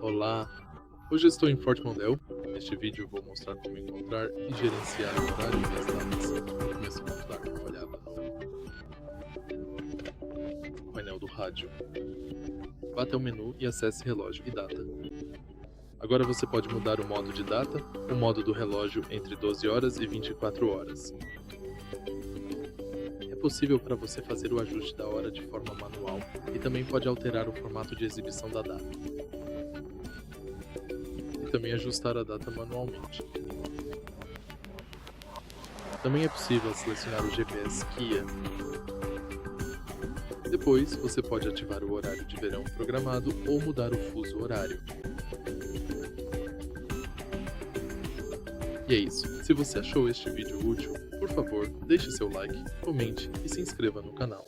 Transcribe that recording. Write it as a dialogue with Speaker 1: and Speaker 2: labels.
Speaker 1: Olá, hoje eu estou em FORD Mondeo. Neste vídeo eu vou mostrar como encontrar e gerenciar o horário e as datas. Começamos a dar uma olhada no painel do rádio. Vá até o menu e acesse relógio e data. Agora você pode mudar o modo de data, o modo do relógio entre 12 horas e 24 horas. É possível para você fazer o ajuste da hora de forma manual e também pode alterar o formato de exibição da data. E também ajustar a data manualmente. Também é possível selecionar o GPS guia. Depois, você pode ativar o horário de verão programado ou mudar o fuso horário. E é isso. Se você achou este vídeo útil, por favor, deixe seu like, comente e se inscreva no canal.